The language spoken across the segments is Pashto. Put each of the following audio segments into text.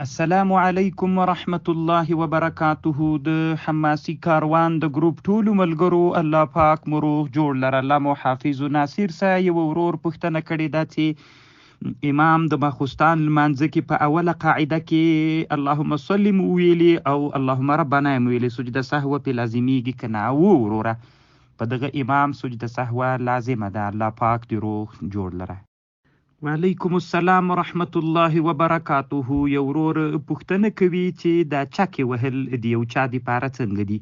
السلام علیکم ورحمت الله وبرکاته. د حماسي کاروان د ګروپ ټولو ملګرو الله پاک مو روغ جوړ لره. الله مو حافظ ناصر سه یو ورور پوښتنه کړې ده چې امام د ماخوستان لمانځه کې په اوله قاعده کې اللهم صل مو ویلي او اللهم ربنا مو ویلي، سجده سهو په لازمیږي که نه؟ وروره په دغه امام سجده سهو لازمه ده. الله پاک دې روغ جوړ لره. وعلیکم السلام ورحمت الله وبرکاته. یو ورور پوښتنه کوي چې دا چکې وهل د یو چا دپاره څنګه دي؟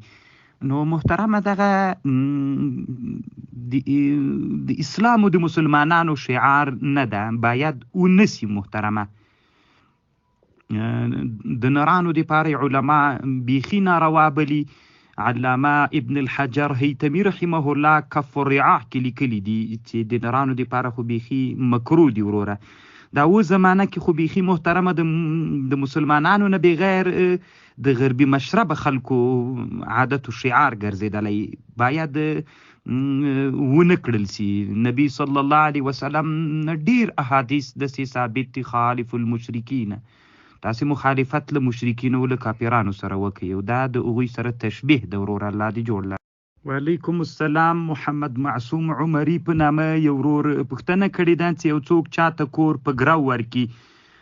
نو محترمه دغه د اسلام او د مسلمانانو شعار نه ده، باید ونسی محترمه. د نرانو دپاره علما بیخي ناروا بلي. علامه ابن الحجر هیتمی رحمه الله کف الرعاع کې لیکلي دي چې د نرانو دپاره خو بیخي مکرو دي وروره. دا اوس زمانه کې خو بیخي محترمه د مسلمانانو نه بغیر د غربي مشرب خلکو عادت و شعار ګرځېدلی، باید ونه کړل سي. نبی صلی الله علیه وسلم ډیر احادیث داسې ثابت دي خالف المشرکین، تاسې مخالفت له مشرکینو له کافرانو سره وکړئ، او دا د هغوی سره تشبیه د ورور الله دې جوړ لره. وعلیکم السلام. محمد معصوم عمري په نامه یو ورور پوښتنه کړې ده چې یو څوک چاته کور په ګرو ورکي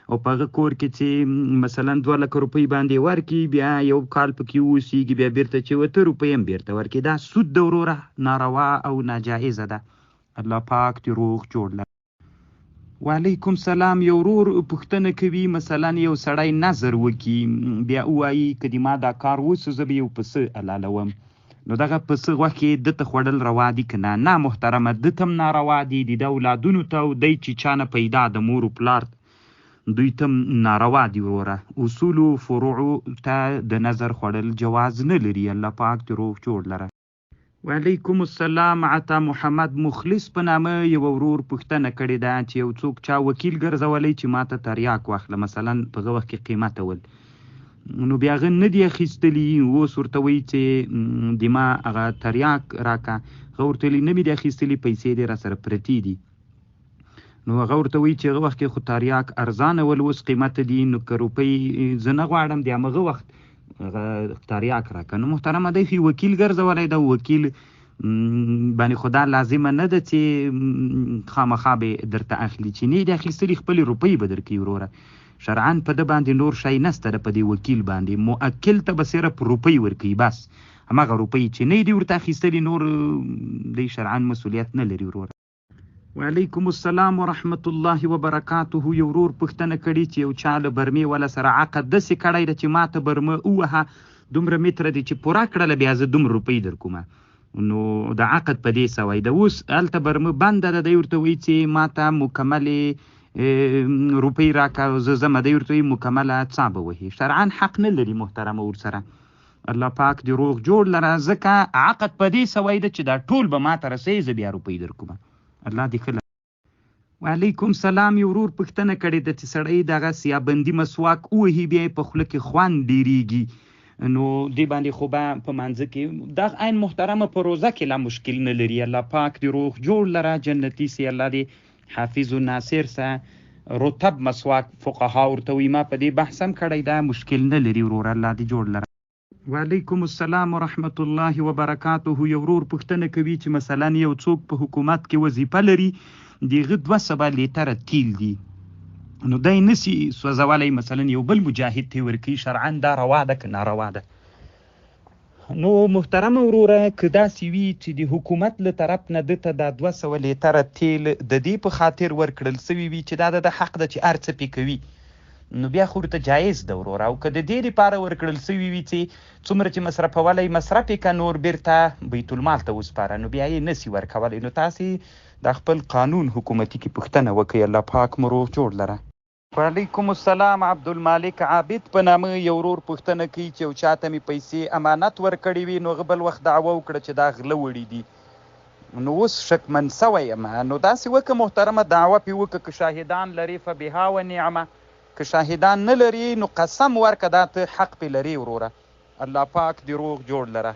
او په هغه کور کې چې مثلا 2 لکه روپۍ باندې ورکي، بیا یو کال پکې اوسېږي، بیا بیرته چې 8 روپۍ هم بیرته ورکي، دا سود د وروره ناروا او ناجایزه ده. الله پاک دې روغ جوړ لره. وعلیکم سلام. یو ورور پوښتنه کوي مثلا یو سړی نظر وکي، بیا وایي که د ما دا کار وسو زه به یو پسه حلالوم، نو دغه پسه غوښې ده ته خوړل روا دي که نه؟ نه محترمه، ده ته هم ناروا دي، د ده اولادونو ته او دی چې چا نه پیدا د مور و پلار دوی ته هم ناروا دي وروره. اصولو فروعو ته د نظر خوړل جواز نه لري. الله پاک دې روغ جوړ لره. وعلیکم السلام. عطا محمد مخلص په نامه یو ورور پوښتنه کړې ده چې یو څوک چا وکیل ګرځولی چې ما ته تریاک واخله، مثلا په هغه وخت کې قیمت اول، نو بیا هغه نه دي اخیستلي، اوس ورته وایي چې د ما هغه تریاک راکه، هغه ورته ویلي نه مې دي اخیستلي، پیسې دې را سره پرتې دي. نو هغه ورته وایي چې هغه وخت کې خو تریاک ارزانه ول، اوس قیمت دي، نو که روپۍ زه نه غواړم د همغه وخت تریاک راکه. نو محترمه دی خو وکیل ګرځولی ده، وکیل باندې خو دا لازمه نه ده چې خامخا به درته اخلي، چې نه یې دې اخیستلي خپلې روپۍ به درکوي وروره. شرعا په ده باندې نور شی نسته ده، په دې وکیل باندې موکل ته به صرف روپۍ ورکوي، بس همغه روپۍ چې نه یې دې ورته اخیستلي نور دی شرعا مسؤلیت نه لري وروره. وعلیکم السلام ورحمت الله وبرکاته. یو ورور پوښتنه کړې چې یو چا له برمې والا سره عقد داسې کړی ده چې ما ته برمه ووهه دومره متره دی چې پوره کړله، بیا زه دومره روپۍ در کومه، نو د عقد په دې سوی ده. اوس هلته برمه بنده ده، دی ورته وایي چې ما ته مکملې روپۍ راکه، زه ځمه، دی ورته وایي مکمله څا به وهي. شرعا حق نه لري محترمه ورسره. الله پاک دې روغ جوړ لره، ځکه عقد په دې سوی ده چې دا ټول به ما ته رسوي، زه بیا روپۍ در کومه. الله دې ښه. وعلیکم سلام. یو ورور پوښتنه کړې ده چې سړی دغه سیابندي مسواک ووهي، بیا یې په خوله کې خوند ډېرېږي، نو دې باندې خو به په مانځه کې دغه عین محترمه په روزه کې لا مشکل نه لري. الله پاک دې روغ جوړ لره، جنتي سي، الله دې حافظ الناصر سه. رطب مسواک فقها ورته وایي، ما په دې بحث هم کړی ده، مشکل نه لري وروره. الله دې جوړ لره. وعلیکم السلام ورحمت الله وبرکاته. یو ورور پوښتنه کوي چې مثلا یو څوک په حکومت کې وظیفه لري، د هغه 200 لیتره تیل دي، نو دی نسی سوځولی، مثلا یو بل مجاهد ته ورکوي، شرعا دا روا ده که ناروا ده؟ نو محترمه وروره که داسې وي چې د حکومت له طرف نه ده ته دا 200 لیتره تیل د دې په خاطر ورکړل سوي وي چې دا د حق ده چې هر څه پې کوي، نو بیا خو ورته جایز ده وروره. او که د دې لپاره ورکړل سوي وي چې څومره چې مصرفولی مصرف یې که، نور بیرته بیت المال ته وسپاره، نو بیا یې نسي ورکولی. نو تاسې د خپل قانون حکومتي کې پوښتنه وکړئ. الله پاک مو روغ جوړ لره. وعلیکم السلام. عبدالمالک عابد په نامه یو ورور پوښتنه کوي چې یو چا ته مې پیسې امانت ورکړې وي، نو هغه بل وخت دعوه وکړه چې دا غله وړي دي، نو اوس شکمن سوی یم. نو داسې وکړه محترمه، دعوه پې وکړه، که شاهدان لري فبها و نعمه، که شاهدان نه لري نو قسم ورکړه دا ته حق پې لري وروره. الله پاک دې روغ جوړ لره.